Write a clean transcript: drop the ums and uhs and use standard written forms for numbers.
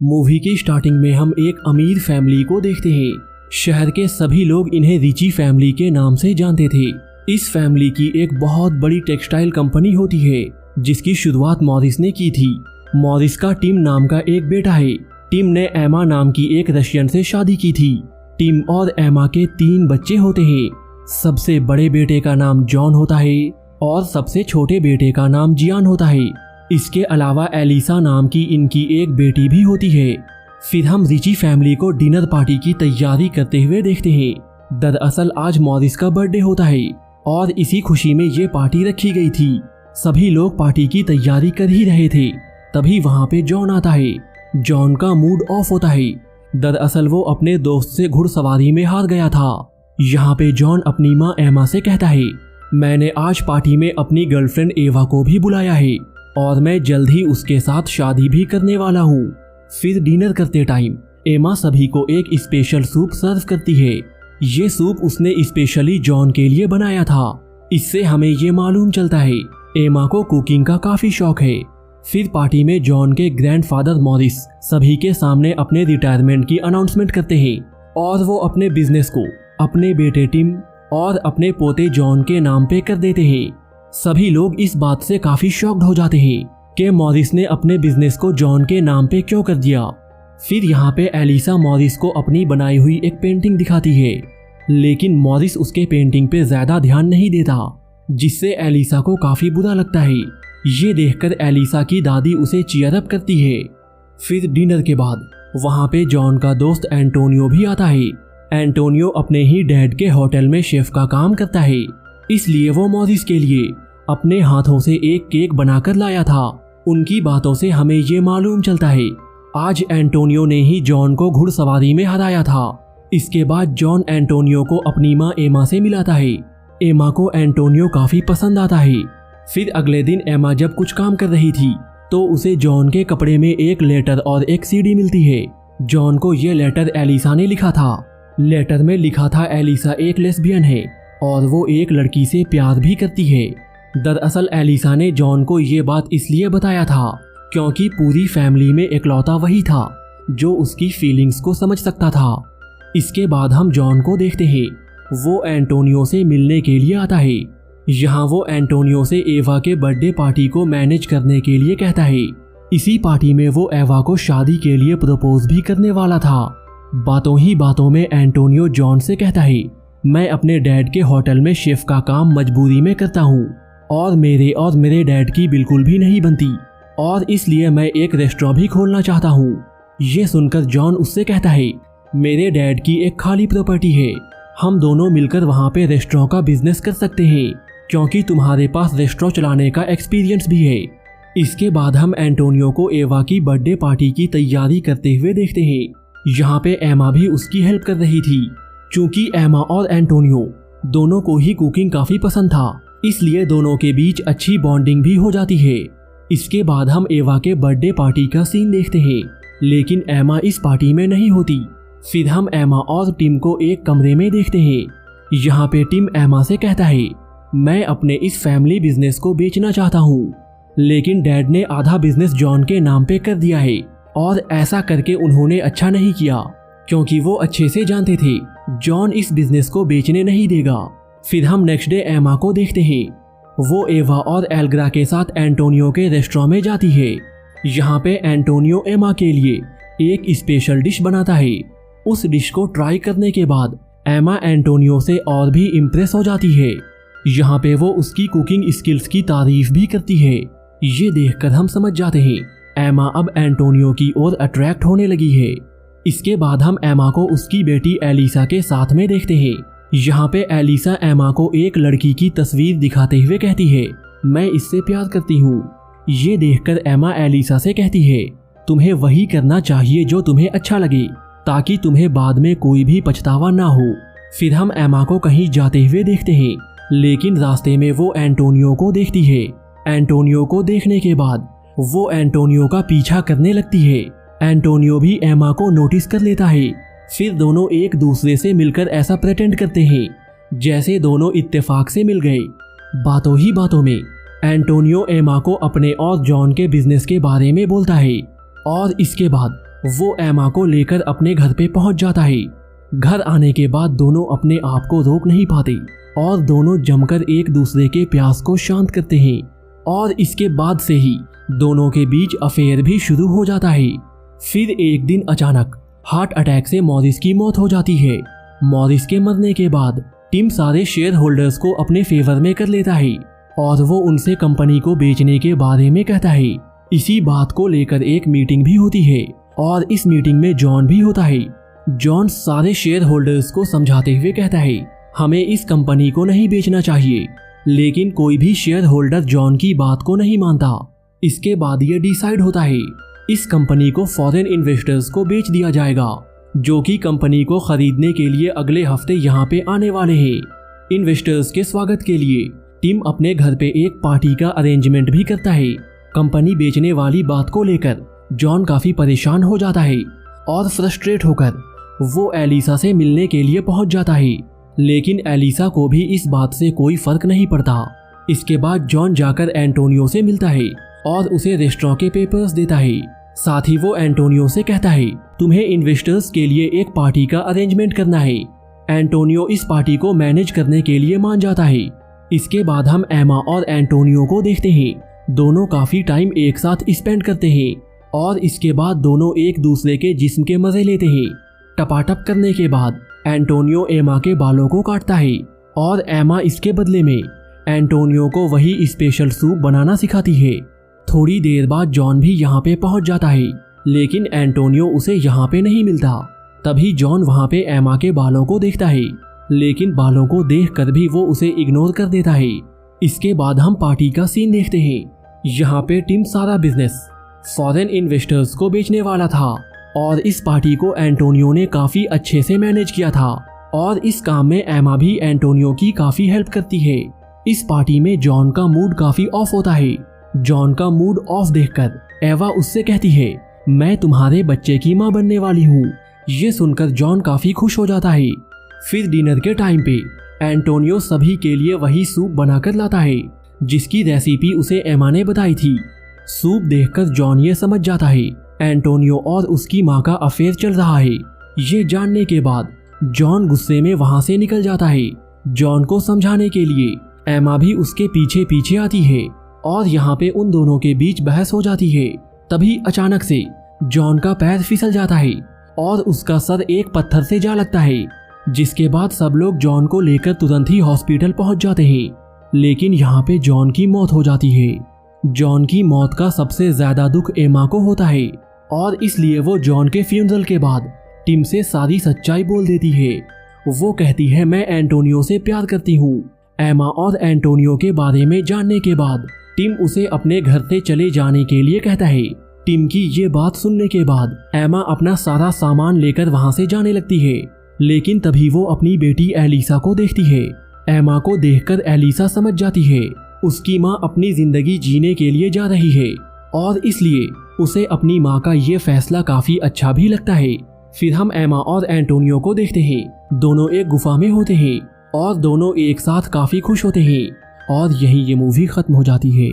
Movie की starting में हम एक अमीर फैमिली को देखते हैं। शहर के सभी लोग इन्हें रिची फैमिली के नाम से जानते थे। इस फैमिली की एक बहुत बड़ी टेक्सटाइल कंपनी होती है जिसकी शुरुआत मॉरिस ने की थी। मॉरिस का टिम नाम का एक बेटा है। टिम ने एमा नाम की एक रशियन से शादी की थी। टिम और एमा के 3 बच्चे होते हैं। सबसे बड़े बेटे का नाम जॉन होता है और सबसे छोटे बेटे का नाम जियान होता है। इसके अलावा एलिसा नाम की इनकी एक बेटी भी होती है। फिर हम रिची फैमिली को डिनर पार्टी की तैयारी करते हुए देखते हैं। दरअसल आज मॉरिस का बर्थडे होता है और इसी खुशी में ये पार्टी रखी गई थी। सभी लोग पार्टी की तैयारी कर ही रहे थे, तभी वहाँ पे जॉन आता है। जॉन का मूड ऑफ होता है। दरअसल वो अपने दोस्त से घुड़सवारी में हार गया था। यहाँ पे जॉन अपनी माँ एमा से कहता है, मैंने आज पार्टी में अपनी गर्लफ्रेंड एवा को भी बुलाया है और मैं जल्द ही उसके साथ शादी भी करने वाला हूँ। फिर डिनर करते टाइम एमा सभी को एक स्पेशल सूप सर्व करती है। ये सूप उसने स्पेशली जॉन के लिए बनाया था। इससे हमें ये मालूम चलता है एमा को कुकिंग का काफी शौक है। फिर पार्टी में जॉन के ग्रैंडफादर मॉरिस सभी के सामने अपने रिटायरमेंट की अनाउंसमेंट करते हैं और वो अपने बिजनेस को अपने बेटे टिम और अपने पोते जॉन के नाम पे कर देते हैं। सभी लोग इस बात से काफी शॉक्ड हो जाते हैं कि मॉरिस ने अपने बिजनेस को जॉन के नाम पे क्यों कर दिया। फिर यहाँ पे एलिसा मॉरिस को अपनी बनाई हुई एक पेंटिंग दिखाती है, लेकिन मॉरिस उसके पेंटिंग पे ज्यादा ध्यान नहीं देता, जिससे एलिसा को काफी बुरा लगता है। ये देखकर एलिसा की दादी उसे चीयर अप करती है। फिर डिनर के बाद वहाँ पे जॉन का दोस्त एंटोनियो भी आता है। एंटोनियो अपने ही डैड के होटल में शेफ का काम करता है, इसलिए वो मॉरिस के लिए अपने हाथों से एक केक बनाकर लाया था। उनकी बातों से हमें ये मालूम चलता है आज एंटोनियो ने ही जॉन को घुड़सवारी में हराया था। इसके बाद जॉन एंटोनियो को अपनी माँ एमा से मिलाता है। एमा को एंटोनियो काफी पसंद आता है। फिर अगले दिन एमा जब कुछ काम कर रही थी तो उसे जॉन के कपड़े में एक लेटर और एक सीडी मिलती है। जॉन को ये लेटर एलिसा ने लिखा था। लेटर में लिखा था एलिसा एक लेस्बियन है और वो एक लड़की से प्यार भी करती है। दरअसल एलिसा ने जॉन को ये बात इसलिए बताया था क्योंकि पूरी फैमिली में इकलौता वही था जो उसकी फीलिंग्स को समझ सकता था। इसके बाद हम जॉन को देखते हैं। वो एंटोनियो से मिलने के लिए आता है। यहाँ वो एंटोनियो से एवा के बर्थडे पार्टी को मैनेज करने के लिए कहता है। इसी पार्टी में वो एवा को शादी के लिए प्रपोज भी करने वाला था। बातों ही बातों में एंटोनियो जॉन से कहता है, मैं अपने डैड के होटल में शेफ का काम मजबूरी में करता हूँ और मेरे डैड की बिल्कुल भी नहीं बनती और इसलिए मैं एक रेस्टोरेंट भी खोलना चाहता हूँ। ये सुनकर जॉन उससे कहता है, मेरे डैड की एक खाली प्रॉपर्टी है, हम दोनों मिलकर वहाँ पे रेस्टोरेंट का बिजनेस कर सकते हैं क्योंकि तुम्हारे पास रेस्टोरेंट चलाने का एक्सपीरियंस भी है। इसके बाद हम एंटोनियो को एवा की बर्थडे पार्टी की तैयारी करते हुए देखते हैं। यहाँ पे एमा भी उसकी हेल्प कर रही थी। चूंकि एमा और एंटोनियो दोनों को ही कुकिंग काफी पसंद था, इसलिए दोनों के बीच अच्छी बॉन्डिंग भी हो जाती है। इसके बाद हम एवा के बर्थडे पार्टी का सीन देखते हैं, लेकिन एमा इस पार्टी में नहीं होती। फिर हम एमा और टिम को एक कमरे में देखते हैं। यहाँ पे टिम एमा से कहता है, मैं अपने इस फैमिली बिजनेस को बेचना चाहता हूँ, लेकिन डैड ने आधा बिजनेस जॉन के नाम पे कर दिया है और ऐसा करके उन्होंने अच्छा नहीं किया क्योंकि वो अच्छे से जानते थे जॉन इस बिजनेस को बेचने नहीं देगा। फिर हम नेक्स्ट डे एमा को देखते हैं। वो एवा और एल्ग्रा के साथ एंटोनियो के रेस्टोरेंट में जाती है। यहाँ पे एंटोनियो एमा के लिए एक स्पेशल डिश बनाता है। उस डिश को ट्राई करने के बाद एमा एंटोनियो से और भी इम्प्रेस हो जाती है। यहाँ पे वो उसकी कुकिंग स्किल्स की तारीफ भी करती है। ये देखकर हम समझ जाते हैं एमा अब एंटोनियो की ओर अट्रैक्ट होने लगी है। इसके बाद हम एमा को उसकी बेटी एलिसा के साथ में देखते हैं। यहाँ पे एलिसा एमा को एक लड़की की तस्वीर दिखाते हुए कहती है, मैं इससे प्यार करती हूँ। ये देखकर एमा एलिसा से कहती है, तुम्हें वही करना चाहिए जो तुम्हें अच्छा लगे ताकि तुम्हें बाद में कोई भी पछतावा ना हो। फिर हम एमा को कहीं जाते हुए देखते हैं, लेकिन रास्ते में वो एंटोनियो को देखती है। एंटोनियो को देखने के बाद वो एंटोनियो का पीछा करने लगती है। एंटोनियो भी एमा को नोटिस कर लेता है। फिर दोनों एक दूसरे से मिलकर ऐसा प्रेटेंड करते हैं जैसे दोनों इत्तेफाक से मिल गए। बातों ही बातों में एंटोनियो एमा को अपने और जॉन के बिजनेस के बारे में बोलता है और इसके बाद वो एमा को लेकर अपने घर पे पहुंच जाता है। घर आने के बाद दोनों अपने आप को रोक नहीं पाते और दोनों जमकर एक दूसरे के प्यास को शांत करते हैं और इसके बाद से ही दोनों के बीच अफेयर भी शुरू हो जाता है। फिर एक दिन अचानक हार्ट अटैक से मॉरिस की मौत हो जाती है। मॉरिस के मरने के बाद टिम सारे शेयर होल्डर्स को अपने फेवर में कर लेता है और वो उनसे कंपनी को बेचने के बारे में कहता है। इसी बात को लेकर एक मीटिंग भी होती है और इस मीटिंग में जॉन भी होता है। जॉन सारे शेयर होल्डर्स को समझाते हुए कहता है, हमें इस कंपनी को नहीं बेचना चाहिए, लेकिन कोई भी शेयर होल्डर जॉन की बात को नहीं मानता। इसके बाद ये डिसाइड होता है इस कंपनी को फॉरेन इन्वेस्टर्स को बेच दिया जाएगा, जो कि कंपनी को खरीदने के लिए अगले हफ्ते यहाँ पे आने वाले हैं। इन्वेस्टर्स के स्वागत के लिए टिम अपने घर पे एक पार्टी का अरेंजमेंट भी करता है। कंपनी बेचने वाली बात को लेकर जॉन काफी परेशान हो जाता है और फ्रस्ट्रेट होकर वो एलिसा से मिलने के लिए पहुंच जाता है, लेकिन एलिसा को भी इस बात से कोई फर्क नहीं पड़ता। इसके बाद जॉन जाकर एंटोनियो से मिलता है और उसे रेस्टोरेंट के पेपर्स देता है। साथ ही वो एंटोनियो से कहता है, तुम्हें इन्वेस्टर्स के लिए एक पार्टी का अरेंजमेंट करना है। एंटोनियो इस पार्टी को मैनेज करने के लिए मान जाता है। इसके बाद हम एमा और एंटोनियो को देखते हैं। दोनों काफी टाइम एक साथ स्पेंड करते हैं और इसके बाद दोनों एक दूसरे के जिस्म के मजे लेते हैं। टपाटप करने के बाद एंटोनियो एमा के बालों को काटता है और एमा इसके बदले में एंटोनियो को वही स्पेशल सूप बनाना सिखाती है। थोड़ी देर बाद जॉन भी यहाँ पे पहुँच जाता है, लेकिन एंटोनियो उसे यहाँ पे नहीं मिलता। तभी जॉन वहाँ पे एमा के बालों को देखता है, लेकिन बालों को देखकर भी वो उसे इग्नोर कर देता है। इसके बाद हम पार्टी का सीन देखते हैं। यहाँ पे टिम सारा बिजनेस फॉरेन इन्वेस्टर्स को बेचने वाला था और इस पार्टी को एंटोनियो ने काफी अच्छे से मैनेज किया था और इस काम में एमा भी एंटोनियो की काफी हेल्प करती है। इस पार्टी में जॉन का मूड काफी ऑफ होता है। जॉन का मूड ऑफ देखकर एवा उससे कहती है, मैं तुम्हारे बच्चे की माँ बनने वाली हूँ। ये सुनकर जॉन काफी खुश हो जाता है। फिर डिनर के टाइम पे एंटोनियो सभी के लिए वही सूप बनाकर लाता है जिसकी रेसिपी उसे एमा ने बताई थी। सूप देखकर जॉन ये समझ जाता है एंटोनियो और उसकी माँ का अफेयर चल रहा है। ये जानने के बाद जॉन गुस्से में वहाँ से निकल जाता है। जॉन को समझाने के लिए एमा भी उसके पीछे पीछे आती है और यहाँ पे उन दोनों के बीच बहस हो जाती है। तभी अचानक से जॉन का पैर फिसल जाता है और उसका सर एक पत्थर से जा लगता है, जिसके बाद सब लोग जॉन को लेकर तुरंत ही हॉस्पिटल पहुंच जाते हैं। लेकिन यहाँ पे जॉन की मौत हो जाती है। जॉन की मौत का सबसे ज्यादा दुख एमा को होता है और इसलिए वो जॉन के फ्यूनरल के बाद टिम से सारी सच्चाई बोल देती है। वो कहती है, मैं एंटोनियो से प्यार करती हूँ। एमा और एंटोनियो के बारे में जानने के बाद टिम उसे अपने घर से चले जाने के लिए कहता है। टिम की ये बात सुनने के बाद एमा अपना सारा सामान लेकर वहाँ से जाने लगती है, लेकिन तभी वो अपनी बेटी एलिसा को देखती है। एमा को देखकर एलिसा समझ जाती है उसकी माँ अपनी जिंदगी जीने के लिए जा रही है और इसलिए उसे अपनी माँ का ये फैसला काफी अच्छा भी लगता है। फिर हम एमा और एंटोनियो को देखते हैं। दोनों एक गुफा में होते हैं और दोनों एक साथ काफी खुश होते हैं और यहीं ये मूवी खत्म हो जाती है।